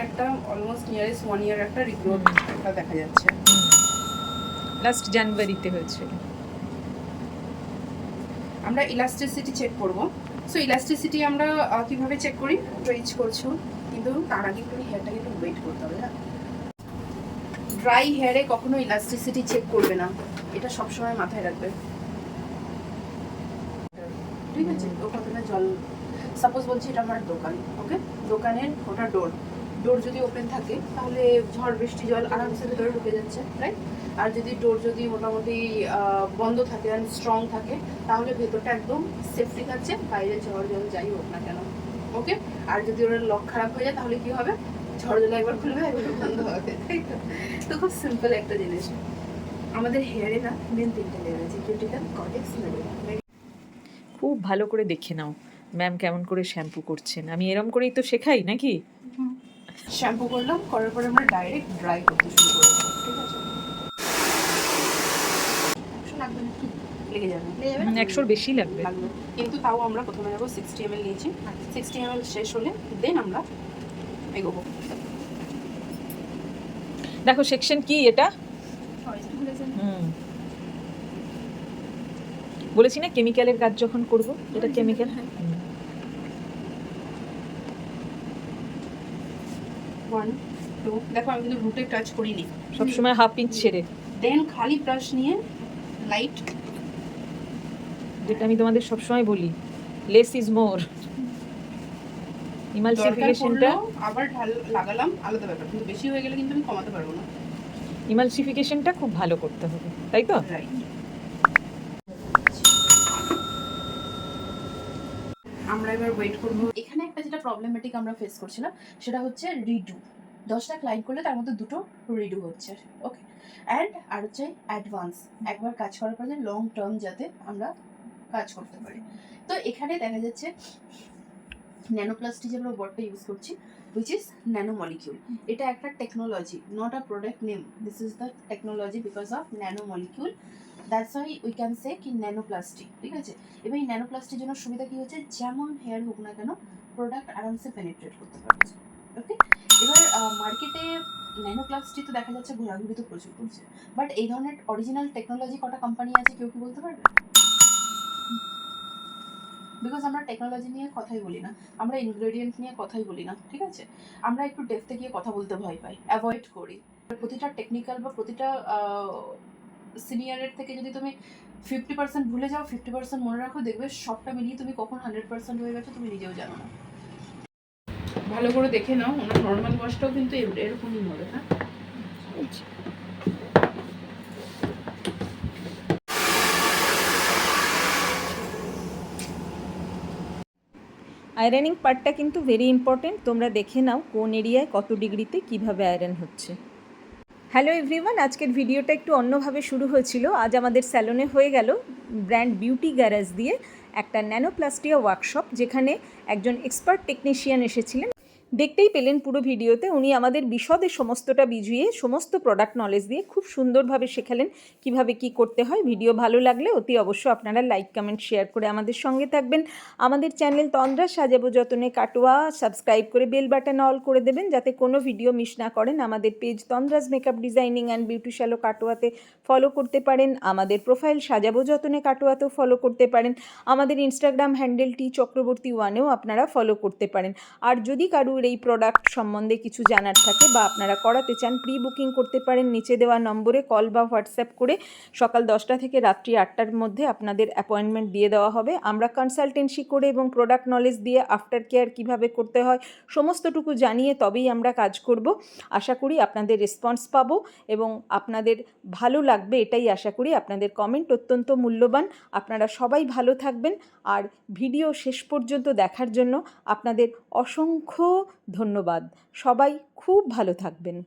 একটা almost nearest 1 ইয়ার একটা regrowth একটা দেখা যাচ্ছে। লাস্ট জানুয়ারিতে হয়েছিল। আমরা ইলাস্টিসিটি চেক করব। সো ইলাস্টিসিটি আমরা কিভাবে চেক করি? স্ট্রেচ করছো, কিন্তু তার আগে একটু হেয়ারটাকে একটু ওয়েট করতে হবে। হ্যাঁ, ড্রাই হেয়ারে কখনো ইলাস্টিসিটি চেক করবে না, এটা সবসময় মাথায় রাখবে। ঠিক আছে, তো প্রথমে জল, সাপোজ বলছি এটা আমার দোকান, ওকে, দোকানের ওটা ডোর যদি ওপেন থাকে তাহলে ঝড় বৃষ্টি জল আরামসে ভেতরে ঢুকে যাচ্ছে, রাইট? আর যদি ডোর যদি মোটামুটি বন্ধ থাকে অ্যান্ড স্ট্রং থাকে তাহলে ভেতরটা একদম সেফটি থাকছে, বাইরে ঝড় জল যাই হোক না কেন, ওকে। আর যদি ওরা লক খারাপ হয়ে যায় তাহলে কি হবে? ঝড় জল একবার খুলবে একবার বন্ধ হবে, তাই তো? তো খুব সিম্পল একটা জিনিস। আমাদের হেয়ারে না মেন 3টে লেয়ার আছে, কিউটিকল, কর্টেক্স, মেরুলা। খুব ভালো করে দেখে নাও ম্যাম কেমন করে শ্যাম্পু করছেন। আমি এরম করেই তো শেখাই নাকি? শ্যাম্পু করলাম, করার পরে আমরা ডাইরেক্ট ড্রাই করতে শুরু করবো, ঠিক আছে? লেগে যাবে 100 বেশি লাগবে। কিন্তু তাও আমরা প্রথমে নেবো 60 ml নিয়েছি, 60 ml শেষ হলে দেন আমরা এগোবো। দেখো সেকশন কি এটা? বলেছি না কেমিক্যালের কাজ যখন করব, এটা কেমিক্যাল। হ্যাঁ, 1 2 দেখো আমি কিন্তু রুটে টাচ করিনি, সবসময় হাফ ইঞ্চ ছেড়ে। দেন খালি ব্রাশ নিয়ে লাইট, যেটা আমি তোমাদের সবসময় বলি, লেস ইজ মোর। ইমালসিফিকেশনটা আবার লাগালাম আলাদা ব্যাপার, কিন্তু বেশি হয়ে গেলে কিন্তু আমি কমাতে পারবো না। ইমালসিফিকেশনটা খুব ভালো করতে হবে, তাই তো? রাইট। আমরা এবার ওয়েট করব। এখানে একটা যেটা প্রবলেমেটিক আমরা ফেস করছিলাম সেটা হচ্ছে রিডু। 10টা ক্লায়েন্ট করলে তার মধ্যে 2টো রিডু হচ্ছে, ওকে। আর হচ্ছে অ্যাডভান্স, একবার কাজ করার পরে লং টার্ম যাতে আমরা কাজ করতে পারি। তো এখানে দেখা যাচ্ছে ন্যানোপ্লাস্টি যে আমরা ওয়ার্ডটা ইউজ করছি, which is nanomolecule. এটা একটা technology, not a product name. This is the technology because of nanomolecule. That's why we can say কি ন্যানোপ্লাস্টিক, ঠিক আছে? এবং এই ন্যানোপ্লাস্টির জন্য সুবিধা কি হচ্ছে, যেমন হেয়ার হোক না কেন প্রোডাক্ট আরামসে পেনিট্রেট করতে পারছে, ওকে। এবার মার্কেটে ন্যানোপ্লাস্টি তো দেখা যাচ্ছে ঘোরাঘুরি তো প্রচুর করছে, বাট এই ধরনের অরিজিনাল টেকনোলজি কটা কোম্পানি আছে কেউ কি বলতে পারবে? বিকজ আমরা টেকনোলজি নিয়ে কথাই বলি না, আমরা ইনগ্রেডিয়েন্ট নিয়ে কথাই বলি না, ঠিক আছে? আমরা একটু ডেপথে গিয়ে কথা বলতে ভয় পাই, অ্যাভয়েড করি। প্রতিটা টেকনিক্যাল বা প্রতিটা সিনিয়রের থেকে যদি তুমি 50% ভুলে যাও, 50% মনে রাখো, দেখবে সবটা মিলিয়ে তুমি কখন 100% হয়ে গেছো তুমি নিজেও জানো না। ভালো করে দেখে নাও, ওনার নর্মাল ওয়াশটাও কিন্তু এরকমই হবে। হ্যাঁ, আয়রনিং পার্টটা কিন্তু ভেরি ইম্পর্টেন্ট। তোমরা দেখে নাও কোন এরিয়ায় কত ডিগ্রিতে কিভাবে আয়রন হচ্ছে। হ্যালো এভরিওয়ান, আজকের ভিডিওটা একটু অন্যভাবে শুরু হয়েছিল। আজ আমাদের স্যালনে হয়ে গেল ব্র্যান্ড বিউটি গ্যারেজ দিয়ে একটা ন্যানোপ্লাস্টিয়া ওয়ার্কশপ, যেখানে একজন এক্সপার্ট টেকনিশিয়ান এসেছিলেন। দেখতেই পেলেন পুরো ভিডিওতে উনি আমাদের বিশদে সমস্তটা বুঝিয়ে সমস্ত প্রোডাক্ট নলেজ দিয়ে খুব সুন্দরভাবে শেখালেন কিভাবে কি করতে হয়। ভিডিও ভালো লাগলে অতি অবশ্য আপনারা লাইক কমেন্ট শেয়ার করে আমাদের সঙ্গে থাকবেন। আমাদের চ্যানেল তন্দ্রা সাজাবো যতনে কাটোয়া সাবস্ক্রাইব করে বেল বাটন অল করে দেবেন যাতে কোনো ভিডিও মিস না করেন। আমাদের page Tandra's makeup designing and beauty শ্যালো কাটোয়াতে ফলো করতে পারেন। আমাদের প্রোফাইল সাজাবো যতনে কাটোয়াতেও ফলো করতে পারেন। আমাদের ইনস্টাগ্রাম হ্যান্ডেলটি চক্রবর্তী 1-এও আপনারা ফলো করতে পারেন। আর যদি কারুর এই প্রোডাক্ট সম্বন্ধে কিছু জানার থাকে বা আপনারা করাতে চান, প্রি বুকিং করতে পারেন নিচে দেওয়া নম্বরে কল বা হোয়াটসঅ্যাপ করে। সকাল 10টা থেকে রাত্রি 8টার মধ্যে আপনাদের অ্যাপয়েন্টমেন্ট দিয়ে দেওয়া হবে। আমরা কনসালটেন্সি করে এবং প্রোডাক্ট নলেজ দিয়ে আফটার কেয়ার কীভাবে করতে হয় সমস্তটুকু জানিয়ে তবেই আমরা কাজ করব। আশা করি আপনাদের রেসপন্স পাবো এবং আপনাদের ভালো লাগবে, এটাই আশা করি। আপনাদের কমেন্ট অত্যন্ত মূল্যবান। আপনারা সবাই ভালো থাকবেন। আর ভিডিও শেষ পর্যন্ত দেখার জন্য আপনাদের অসংখ্য ধন্যবাদ। সবাই খুব ভালো থাকবেন।